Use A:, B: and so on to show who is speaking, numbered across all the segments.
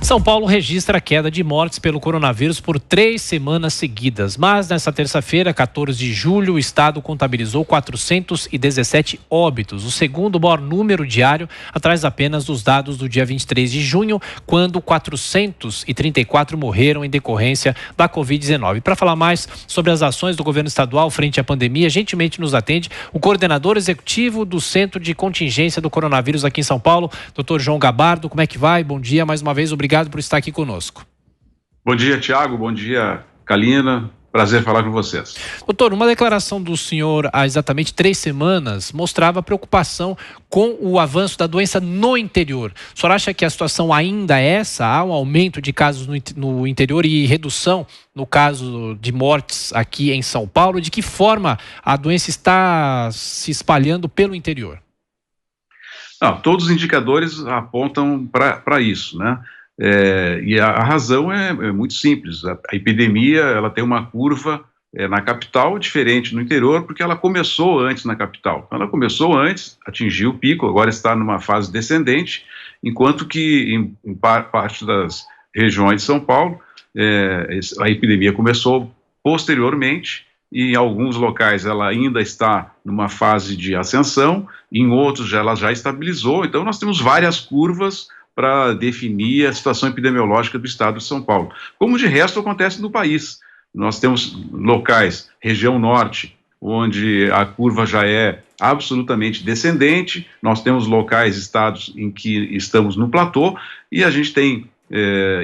A: São Paulo registra queda de mortes pelo coronavírus por 3 semanas seguidas, mas nesta terça-feira, 14 de julho, o estado contabilizou 417 óbitos, o segundo maior número diário, atrás apenas dos dados do dia 23 de junho, quando 434 morreram em decorrência da Covid-19. Para falar mais sobre as ações do governo estadual frente à pandemia, gentilmente nos atende o coordenador executivo do Centro de Contingência do Coronavírus aqui em São Paulo, Dr. João Gabardo. Como é que vai? Bom dia, mais uma vez, obrigado por estar aqui conosco.
B: Bom dia, Tiago. Bom dia, Kalina. Prazer falar com vocês.
A: Doutor, uma declaração do senhor há exatamente 3 semanas mostrava preocupação com o avanço da doença no interior. O senhor acha que a situação ainda é essa? Há um aumento de casos no interior e redução no caso de mortes aqui em São Paulo? De que forma a doença está se espalhando pelo interior?
B: Não, todos os indicadores apontam para isso, né? E a razão é muito simples. A epidemia, ela tem uma curva na capital diferente no interior, porque ela começou antes na capital. Ela começou antes, atingiu o pico, agora está numa fase descendente, enquanto que em parte das regiões de São Paulo, a epidemia começou posteriormente, e em alguns locais ela ainda está numa fase de ascensão, em outros ela já estabilizou. Então nós temos várias curvas para definir a situação epidemiológica do estado de São Paulo. Como de resto acontece no país. Nós temos locais, região norte, onde a curva já é absolutamente descendente, nós temos locais, estados em que estamos no platô, e a gente tem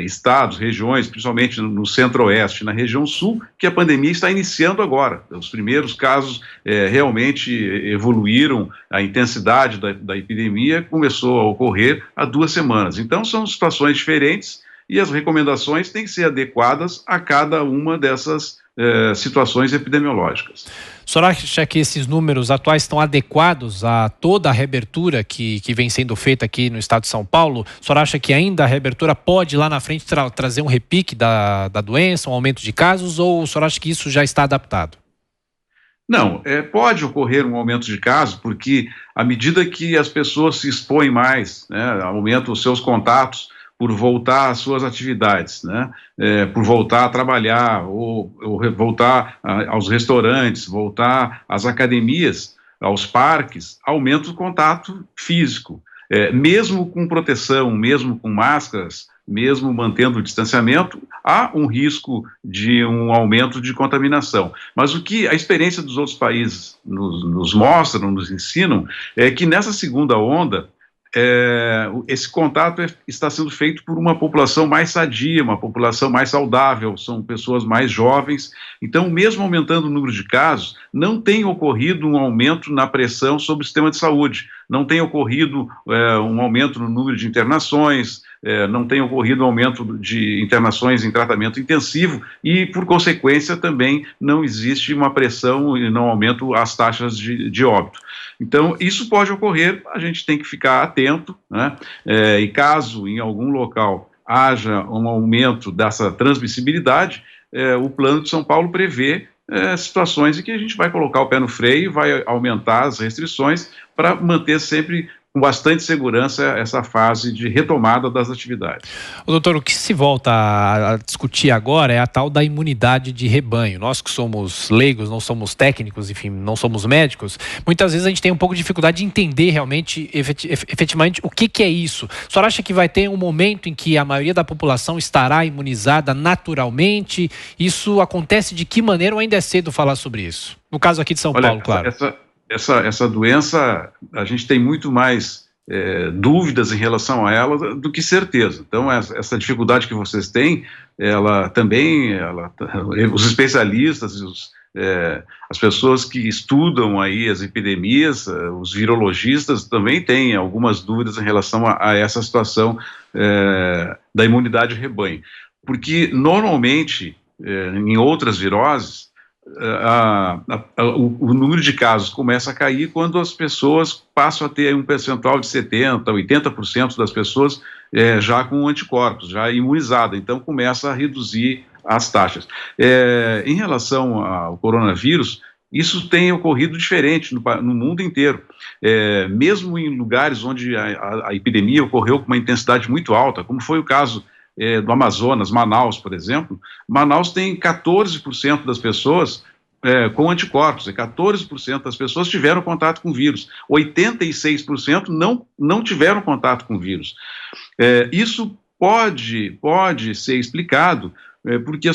B: estados, regiões, principalmente no centro-oeste, na região sul, que a pandemia está iniciando agora. Os primeiros casos realmente evoluíram, a intensidade da epidemia começou a ocorrer há 2 semanas. Então são situações diferentes e as recomendações têm que ser adequadas a cada uma dessas situações epidemiológicas.
A: O senhor acha que esses números atuais estão adequados a toda a reabertura que vem sendo feita aqui no estado de São Paulo? O senhor acha que ainda a reabertura pode lá na frente trazer um repique da doença, um aumento de casos, ou o senhor acha que isso já está adaptado?
B: Não, pode ocorrer um aumento de casos, porque à medida que as pessoas se expõem mais, né, aumentam os seus contatos, por voltar às suas atividades, né? Por voltar a trabalhar, ou voltar aos restaurantes, voltar às academias, aos parques, aumenta o contato físico. Mesmo com proteção, mesmo com máscaras, mesmo mantendo o distanciamento, há um risco de um aumento de contaminação. Mas o que a experiência dos outros países nos mostram, nos ensinam, é que nessa segunda onda, esse contato está sendo feito por uma população mais sadia, uma população mais saudável, são pessoas mais jovens. Então, mesmo aumentando o número de casos, não tem ocorrido um aumento na pressão sobre o sistema de saúde, não tem ocorrido um aumento no número de internações, não tem ocorrido um aumento de internações em tratamento intensivo e, por consequência, também não existe uma pressão e não aumento as taxas de óbito. Então, isso pode ocorrer, a gente tem que ficar atento, né? E caso em algum local haja um aumento dessa transmissibilidade, o Plano de São Paulo prevê situações em que a gente vai colocar o pé no freio, vai aumentar as restrições para manter sempre com bastante segurança essa fase de retomada das atividades.
A: Doutor, o que se volta a discutir agora é a tal da imunidade de rebanho. Nós que somos leigos, não somos técnicos, enfim, não somos médicos, muitas vezes a gente tem um pouco de dificuldade de entender realmente, efetivamente, o que é isso. O senhor acha que vai ter um momento em que a maioria da população estará imunizada naturalmente? Isso acontece de que maneira ou ainda é cedo falar sobre isso? No caso aqui de São Paulo, claro.
B: Essa doença, a gente tem muito mais dúvidas em relação a ela do que certeza. Então, essa dificuldade que vocês têm, os especialistas, as pessoas que estudam aí as epidemias, os virologistas também têm algumas dúvidas em relação a essa situação da imunidade de rebanho. Porque, normalmente, em outras viroses, o número de casos começa a cair quando as pessoas passam a ter um percentual de 70%, 80% das pessoas já com anticorpos, já imunizada, então começa a reduzir as taxas. Em relação ao coronavírus, isso tem ocorrido diferente no mundo inteiro. Mesmo em lugares onde a epidemia ocorreu com uma intensidade muito alta, como foi o caso do Amazonas, Manaus, por exemplo, Manaus tem 14% das pessoas com anticorpos, 14% das pessoas tiveram contato com o vírus, 86% não tiveram contato com o vírus. Isso pode ser explicado porque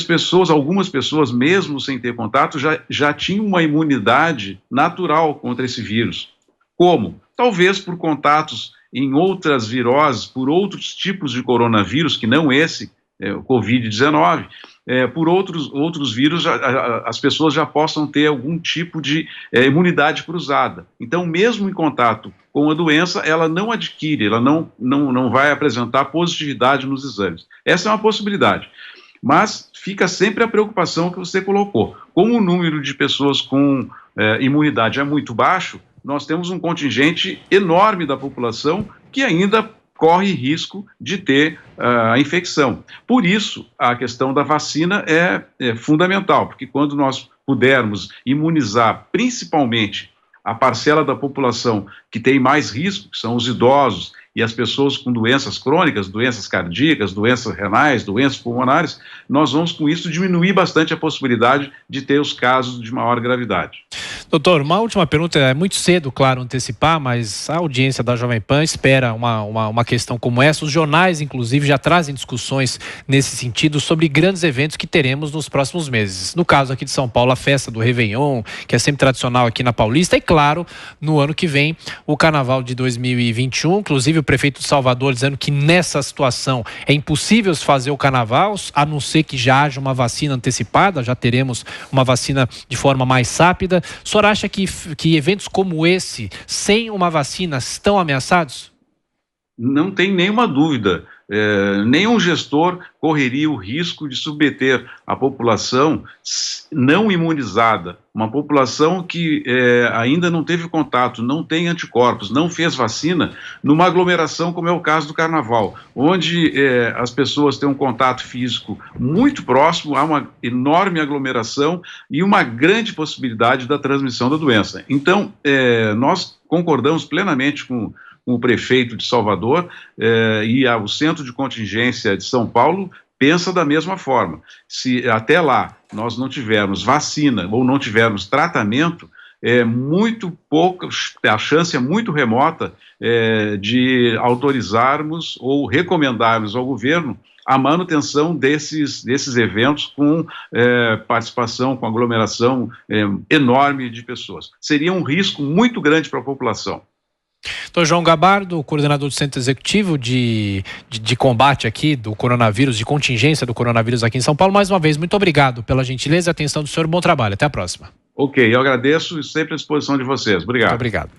B: algumas pessoas, mesmo sem ter contato, já tinham uma imunidade natural contra esse vírus. Como? Talvez por contatos em outras viroses, por outros tipos de coronavírus, que não esse, o Covid-19, por outros vírus, as pessoas já possam ter algum tipo de imunidade cruzada. Então, mesmo em contato com a doença, ela não adquire, ela não vai apresentar positividade nos exames. Essa é uma possibilidade. Mas fica sempre a preocupação que você colocou. Como o número de pessoas com imunidade é muito baixo, nós temos um contingente enorme da população que ainda corre risco de ter a infecção. Por isso, a questão da vacina é fundamental, porque quando nós pudermos imunizar principalmente a parcela da população que tem mais risco, que são os idosos e as pessoas com doenças crônicas, doenças cardíacas, doenças renais, doenças pulmonares, nós vamos com isso diminuir bastante a possibilidade de ter os casos de maior gravidade.
A: Doutor, uma última pergunta, é muito cedo, claro, antecipar, mas a audiência da Jovem Pan espera uma questão como essa. Os jornais, inclusive, já trazem discussões nesse sentido sobre grandes eventos que teremos nos próximos meses. No caso aqui de São Paulo, a festa do Réveillon, que é sempre tradicional aqui na Paulista, e claro, no ano que vem, o Carnaval de 2021, inclusive o prefeito de Salvador dizendo que nessa situação é impossível fazer o Carnaval, a não ser que já haja uma vacina antecipada, já teremos uma vacina de forma mais rápida. O senhor acha que eventos como esse, sem uma vacina, estão ameaçados?
B: Não tem nenhuma dúvida. Nenhum gestor correria o risco de submeter a população não imunizada, uma população que ainda não teve contato, não tem anticorpos, não fez vacina, numa aglomeração como é o caso do Carnaval, onde as pessoas têm um contato físico muito próximo, há uma enorme aglomeração e uma grande possibilidade da transmissão da doença. Então, nós concordamos plenamente com o prefeito de Salvador e o Centro de Contingência de São Paulo pensa da mesma forma. Se até lá nós não tivermos vacina ou não tivermos tratamento, muito pouca, a chance é muito remota de autorizarmos ou recomendarmos ao governo a manutenção desses eventos com participação, com aglomeração enorme de pessoas. Seria um risco muito grande para a população.
A: Doutor João Gabardo, coordenador do Centro Executivo de combate aqui do coronavírus, de contingência do coronavírus aqui em São Paulo. Mais uma vez, muito obrigado pela gentileza e atenção do senhor. Bom trabalho. Até a próxima.
B: Ok, eu agradeço e sempre à disposição de vocês. Obrigado.
A: Muito obrigado.